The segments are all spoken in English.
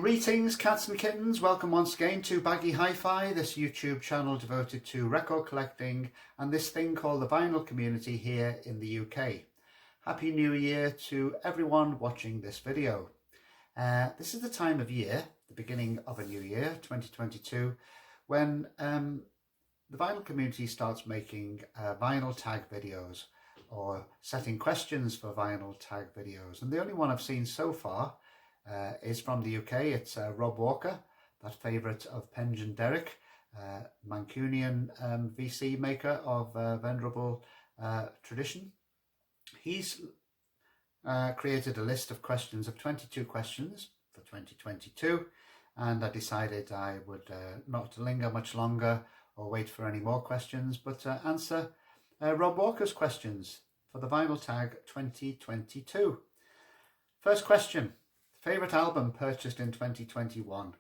Greetings cats and kittens, welcome once again to Baggy Hi-Fi, this YouTube channel devoted to record collecting and this thing called the vinyl community here in the UK. Happy New Year to everyone watching this video. This is the time of year, the beginning of a new year, 2022, when the vinyl community starts making vinyl tag videos or setting questions for vinyl tag videos. And the only one I've seen so far is from the UK. It's Rob Walker, that favourite of Penge and Derek, Mancunian VC maker of venerable tradition. He's created a list of questions, of 22 questions for 2022, and I decided I would not linger much longer or wait for any more questions, but answer Rob Walker's questions for the vinyl tag 2022. First question. Favourite album purchased in 2021?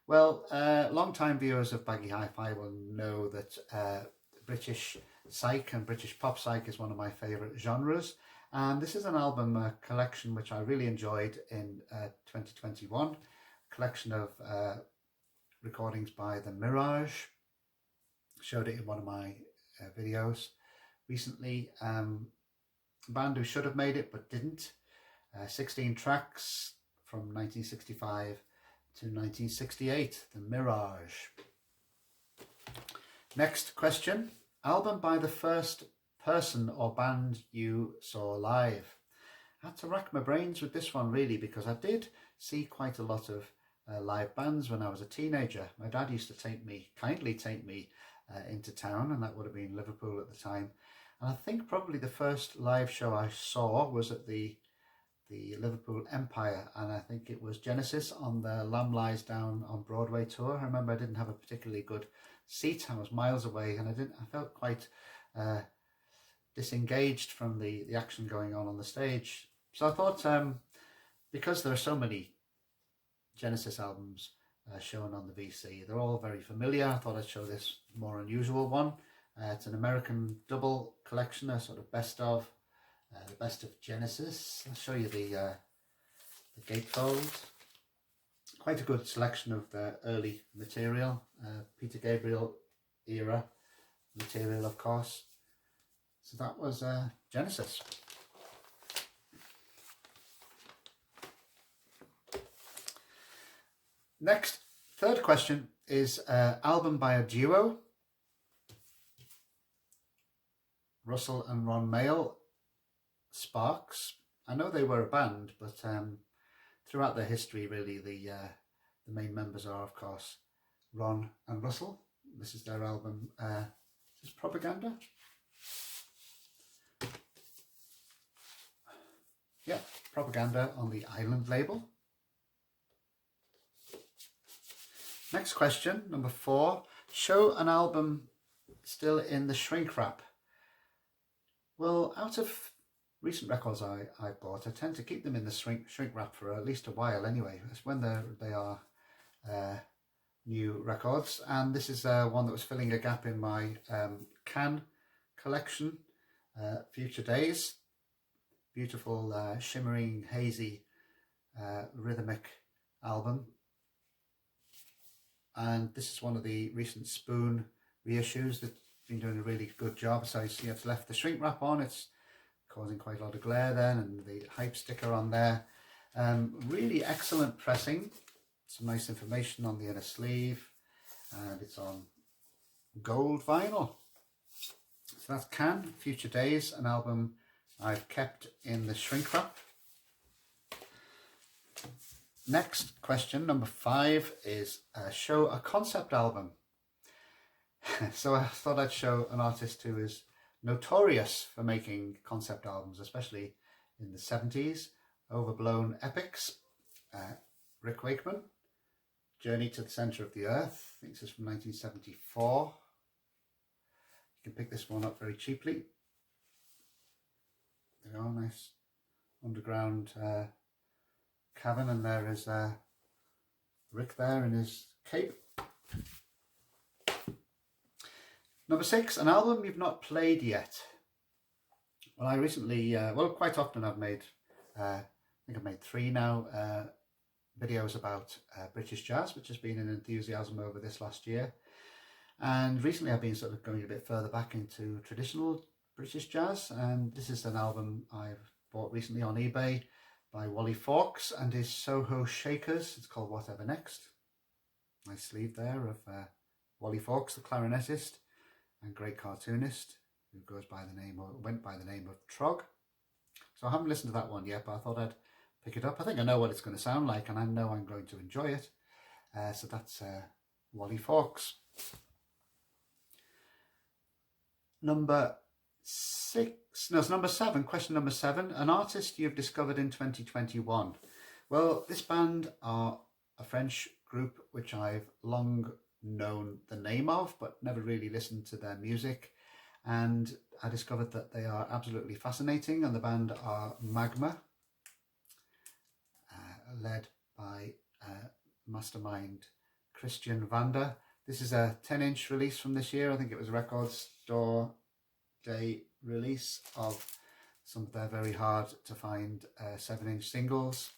Well, long-time viewers of Baggy Hi-Fi will know that British psych and British pop psych is one of my favourite genres, and this is an album collection which I really enjoyed in 2021, a collection of recordings by The Mirage. Showed it in one of my videos recently. A band who should have made it but didn't. 16 tracks from 1965 to 1968, The Mirage. Next question. Album by the first person or band you saw live? I had to rack my brains with this one really, because I did see quite a lot of live bands when I was a teenager. My dad used to kindly take me into town, and that would have been Liverpool at the time. And I think probably the first live show I saw was at the Liverpool Empire, and I think it was Genesis on the Lamb Lies Down on Broadway tour. I remember I didn't have a particularly good seat. I was miles away, and I felt quite disengaged from the action going on the stage. So I thought, because there are so many Genesis albums shown on the VC, they're all very familiar, I thought I'd show this more unusual one. It's an American double collection, a sort of best of Genesis. I'll show you the gatefold. Quite a good selection of the early material, Peter Gabriel era material, of course. So that was Genesis. Next, third question is album by a duo, Russell and Ron Mael, Sparks. I know they were a band, but throughout their history, really, the main members are, of course, Ron and Russell. This is their album, is this Propaganda? Yeah, Propaganda on the Island label. Next question, number 4. Show an album still in the shrink wrap. Well, out of recent records I bought, I tend to keep them in the shrink wrap for at least a while anyway. It's when they are new records, and this is one that was filling a gap in my can collection, Future Days. Beautiful shimmering, hazy, rhythmic album. And this is one of the recent Spoon reissues that's been doing a really good job. So you see I've left the shrink wrap on, it's causing quite a lot of glare then, and the hype sticker on there. Really excellent pressing, some nice information on the inner sleeve, and it's on gold vinyl. So that's Can, Future Days, an album I've kept in the shrink wrap. Next question, number 5, is show a concept album. So I thought I'd show an artist who is notorious for making concept albums, especially in the 70s. Overblown epics. Rick Wakeman, Journey to the Centre of the Earth. I think this is from 1974. You can pick this one up very cheaply. There you go, nice underground cavern, and there is Rick there in his cape. Number 6, an album you've not played yet. Well, I recently, quite often I've made, I think I've made 3 now, videos about British jazz, which has been an enthusiasm over this last year. And recently I've been sort of going a bit further back into traditional British jazz, and this is an album I've bought recently on eBay by Wally Fawkes and his Soho Shakers. It's called Whatever Next. Nice sleeve there of Wally Fawkes, the clarinetist and great cartoonist, who goes by the name, or went by the name of Trog. So I haven't listened to that one yet, but I thought I'd pick it up. I think I know what it's going to sound like, and I know I'm going to enjoy it. So that's Wally Fawkes. Number 7, question number 7, an artist you've discovered in 2021. Well, this band are a French group which I've long known the name of, but never really listened to their music. And I discovered that they are absolutely fascinating, and the band are Magma, led by mastermind Christian Vander. This is a 10-inch release from this year. I think it was a Record Store Day release of some of their very hard to find 7-inch singles.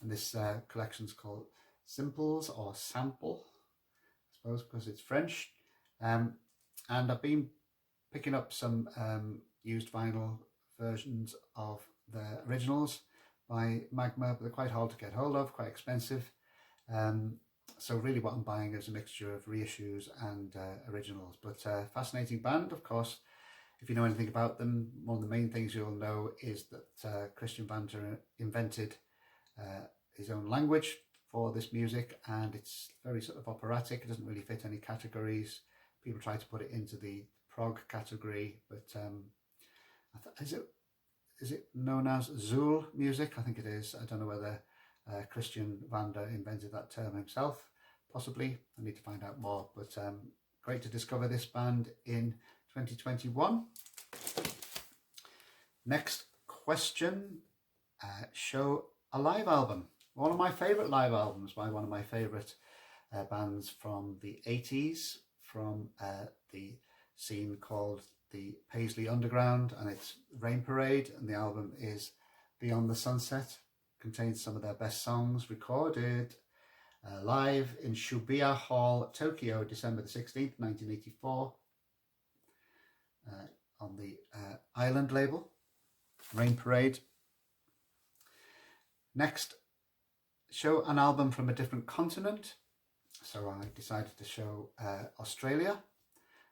And this collection's called Simples, or Sample, I suppose, because it's French. And I've been picking up some used vinyl versions of the originals by Magma, but they're quite hard to get hold of, quite expensive. So really what I'm buying is a mixture of reissues and originals. But fascinating band, of course. If you know anything about them, one of the main things you'll know is that Christian Vander invented his own language for this music, and it's very sort of operatic. It doesn't really fit any categories. People try to put it into the prog category, but is it known as Zool music? I think it is. I don't know whether Christian Vander invented that term himself. Possibly. I need to find out more, but great to discover this band in 2021. Next question, show a live album. One of my favourite live albums by one of my favourite bands from the 80s, from the scene called the Paisley Underground, and it's Rain Parade, and the album is Beyond the Sunset. Contains some of their best songs, recorded live in Shibuya Hall, Tokyo, December the 16th, 1984, on the Island label, Rain Parade. Next, show an album from a different continent. So I decided to show Australia,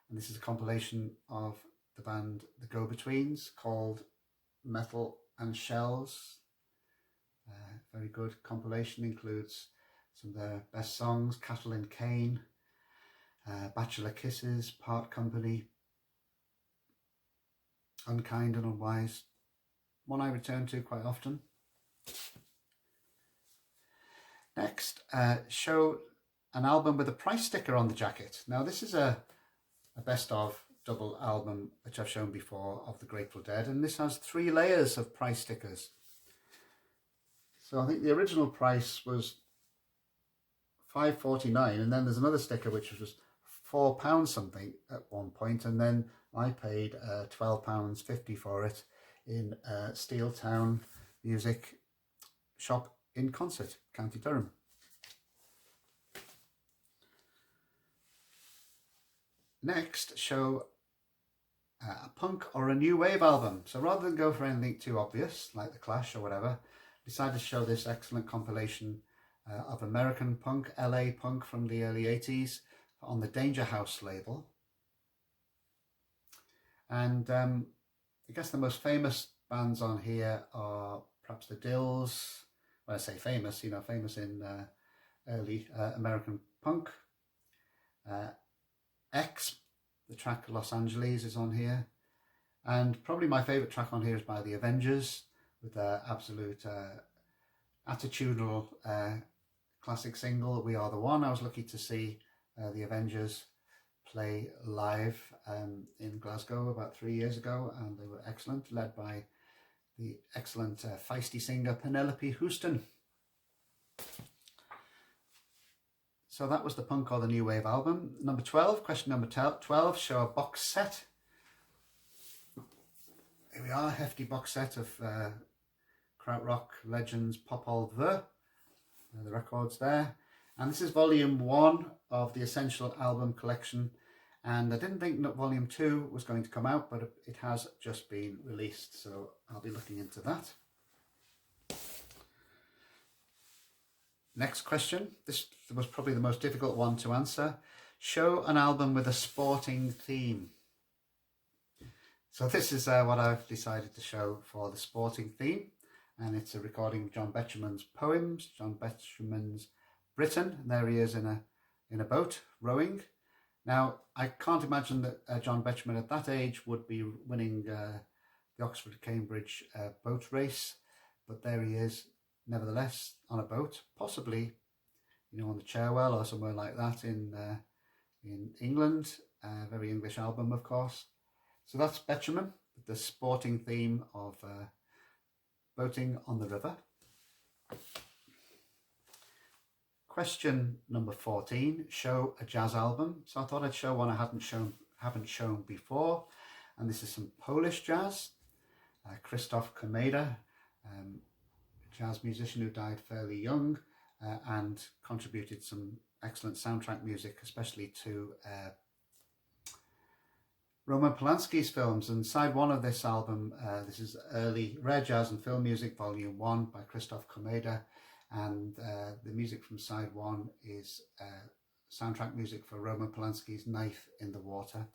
and this is a compilation of the band The Go-Betweens called Metal and Shells. Very good compilation, includes some of their best songs, Cattle and Cane, Bachelor Kisses, Part Company, Unkind and Unwise, one I return to quite often. Next, show an album with a price sticker on the jacket. Now this is a best of double album which I've shown before of the Grateful Dead, and this has 3 layers of price stickers. So I think the original price was $5.49, and then there's another sticker which was £4 something at one point, and then I paid £12.50 for it in Steeltown Music Shop in Concert, County Durham. Next, show a punk or a new wave album. So rather than go for anything too obvious like The Clash or whatever, decided to show this excellent compilation of American punk, LA punk from the early 80s on the Danger House label. And I guess the most famous bands on here are perhaps the Dills. When I say famous, you know, famous in early American punk. X, the track Los Angeles, is on here. And probably my favourite track on here is by The Avengers, with their absolute attitudinal classic single, We Are The One. I was lucky to see The Avengers play live in Glasgow about 3 years ago, and they were excellent, led by the excellent feisty singer Penelope Houston. So that was the punk or the new wave album. Number 12, question number 12, show a box set. Here we are, hefty box set of Krautrock legends Popol Vuh. the records there. And this is volume 1 of the Essential Album Collection. And I didn't think that volume 2 was going to come out, but it has just been released. So I'll be looking into that. Next question. This was probably the most difficult one to answer. Show an album with a sporting theme. So this is what I've decided to show for the sporting theme. And it's a recording of John Betjeman's poems, John Betjeman's Britain. And there he is in a boat rowing. Now, I can't imagine that John Betjeman at that age would be winning the Oxford-Cambridge boat race. But there he is, nevertheless, on a boat, possibly, on the Cherwell or somewhere like that in England. A very English album, of course. So that's Betjeman, the sporting theme of boating on the river. Question number 14, show a jazz album. So I thought I'd show one I haven't shown before. And this is some Polish jazz. Krzysztof Komeda, jazz musician who died fairly young and contributed some excellent soundtrack music, especially to Roman Polanski's films. And side 1 of this album, this is early Rare Jazz and Film Music, Volume 1 by Krzysztof Komeda. And the music from side 1 is soundtrack music for Roman Polanski's Knife in the Water.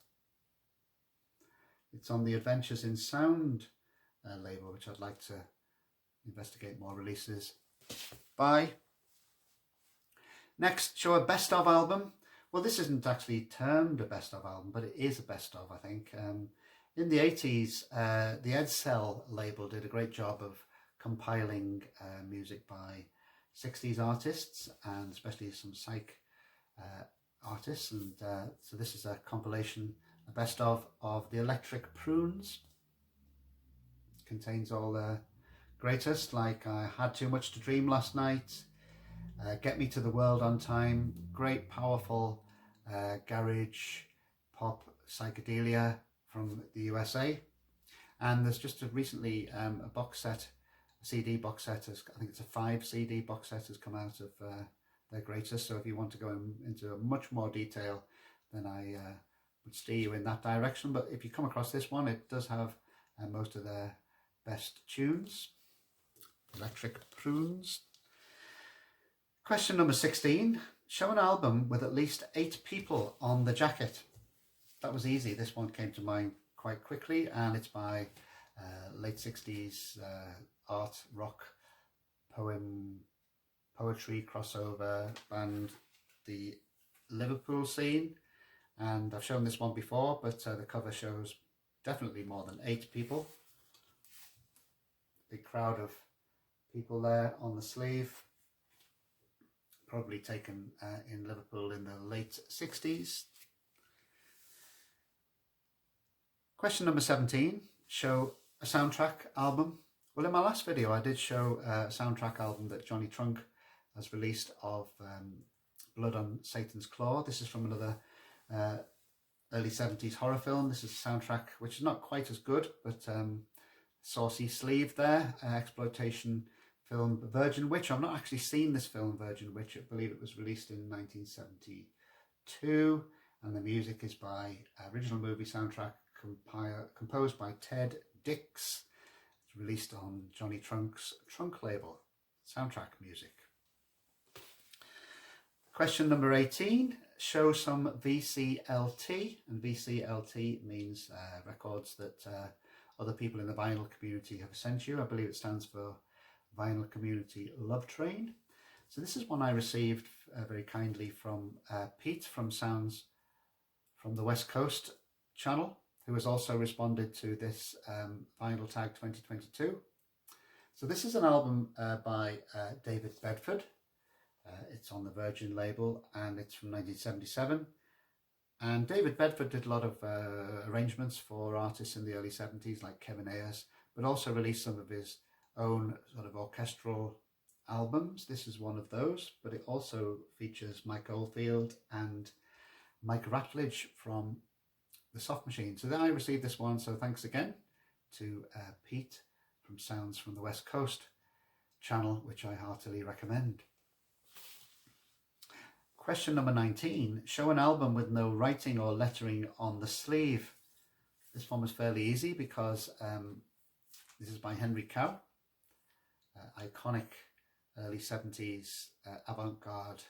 It's on the Adventures in Sound label, which I'd like to investigate more releases by. Next, show a best of album. Well, this isn't actually termed a best of album, but it is a best of, I think. In the 80s, the Edsel label did a great job of compiling music by 60s artists, and especially some psych artists. And so this is a compilation, a best of the Electric Prunes. It contains all the greatest, like I Had Too Much to Dream Last Night, Get Me to the World on Time, great powerful garage pop psychedelia from the USA. And there's just recently a box set, a CD box set, I think it's a 5 CD box set has come out of their greatest. So if you want to go into much more detail, then I would steer you in that direction. But if you come across this one, it does have most of their best tunes. Electric Prunes. Question number 16. Show an album with at least 8 people on the jacket. That was easy. This one came to mind quite quickly, and it's by late 60s art rock poetry crossover band, the Liverpool Scene. And I've shown this one before, but the cover shows definitely more than 8 people. Big crowd of people there on the sleeve. Probably taken in Liverpool in the late 60s. Question number 17, show a soundtrack album. Well, in my last video, I did show a soundtrack album that Johnny Trunk has released of Blood on Satan's Claw. This is from another early 70s horror film. This is a soundtrack which is not quite as good, but saucy sleeve there, exploitation film Virgin Witch. I've not actually seen this film Virgin Witch. I believe it was released in 1972, and the music is by original movie soundtrack composed by Ted Dix. It's released on Johnny Trunk's Trunk label, soundtrack music. Question number 18, show some VCLT, and VCLT means records that other people in the vinyl community have sent you. I believe it stands for Vinyl Community Love Train. So this is one I received very kindly from Pete from Sounds from the West Coast channel, who has also responded to this Vinyl Tag 2022. So this is an album by David Bedford. It's on the Virgin label, and it's from 1977. And David Bedford did a lot of arrangements for artists in the early 70s like Kevin Ayers, but also released some of his own sort of orchestral albums. This is one of those, but it also features Mike Oldfield and Mike Ratledge from the Soft Machine. So then I received this one, so thanks again to Pete from Sounds from the West Coast channel, which I heartily recommend. Question number 19. Show an album with no writing or lettering on the sleeve. This one was fairly easy because this is by Henry Cow. Iconic early 70s avant-garde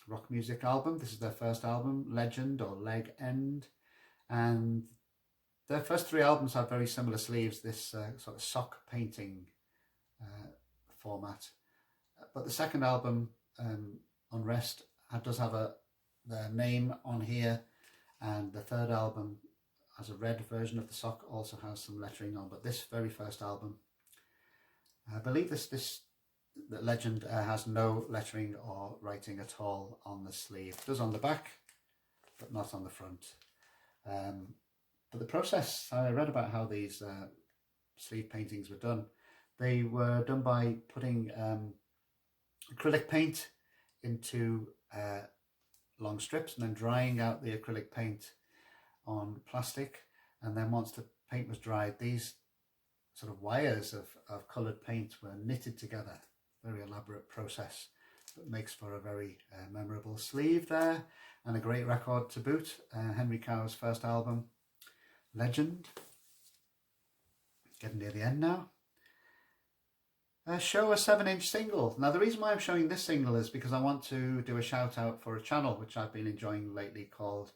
rock music album. This is their first album, Legend or Leg End. And their first three albums have very similar sleeves, this sort of sock painting format. But the second album, Unrest, does have their name on here, and the third album has a red version of the sock, also has some lettering on. But this very first album, I believe the Legend has no lettering or writing at all on the sleeve. It does on the back, but not on the front. But the process, I read about how these sleeve paintings were done. They were done by putting acrylic paint into long strips and then drying out the acrylic paint on plastic. And then once the paint was dried, these sort of wires of coloured paint were knitted together. Very elaborate process that makes for a very memorable sleeve there, and a great record to boot. Henry Cow's first album, Legend. Getting near the end now. Show a 7-inch single. Now the reason why I'm showing this single is because I want to do a shout out for a channel which I've been enjoying lately called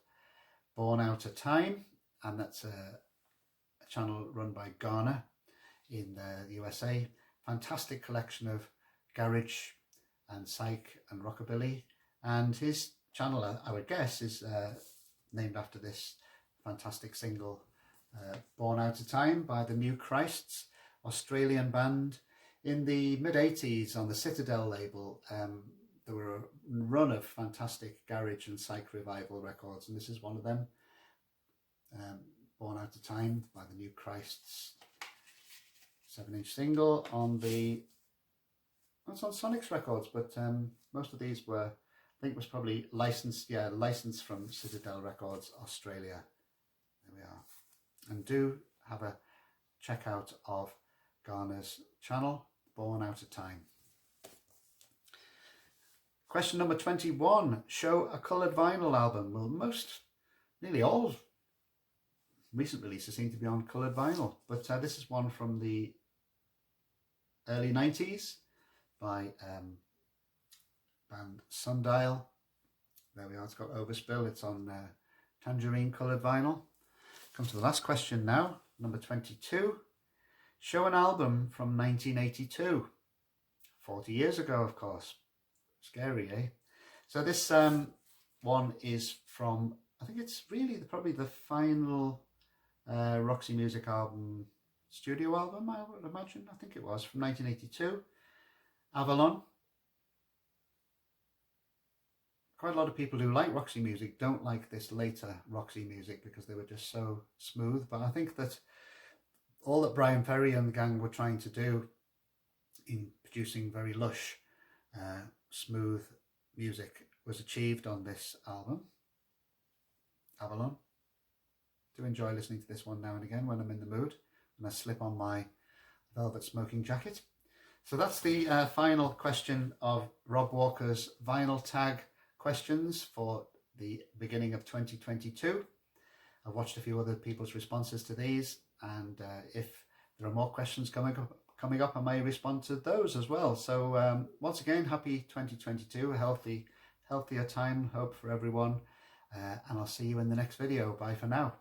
Born Out of Time, and that's a channel run by Garner in the USA. Fantastic collection of garage and psych and rockabilly, and his channel, I would guess, is named after this fantastic single, Born Out of Time by the New Christs, Australian band. In the mid-80s on the Citadel label, there were a run of fantastic garage and psych revival records, and this is one of them, Born Out of Time by the New Christs. 7-inch single on it's on Sonic's records, but most of these were, I think, was probably licensed from Citadel Records, Australia. There we are. And do have a check out of Garner's channel, Born Out of Time. Question number 21. Show a coloured vinyl album. Well, nearly all recent releases seem to be on coloured vinyl, but this is one from the early 90s by band Sundial. There we are, it's got Overspill. It's on tangerine coloured vinyl. Come to the last question now, number 22. Show an album from 1982. 40 years ago, of course. Scary, eh? So this one is from, I think it's really probably the final Roxy Music album, studio album, I would imagine. I think it was from 1982. Avalon. Quite a lot of people who like Roxy music don't like this later Roxy music because they were just so smooth. But I think that all that Brian Ferry and the gang were trying to do in producing very lush, smooth music was achieved on this album, Avalon. Do enjoy listening to this one now and again when I'm in the mood, and I slip on my velvet smoking jacket. So that's the final question of Rob Walker's vinyl tag questions for the beginning of 2022. I've watched a few other people's responses to these, and if there are more questions coming up, I may respond to those as well. So once again, happy 2022, a healthier time, hope for everyone, and I'll see you in the next video. Bye for now.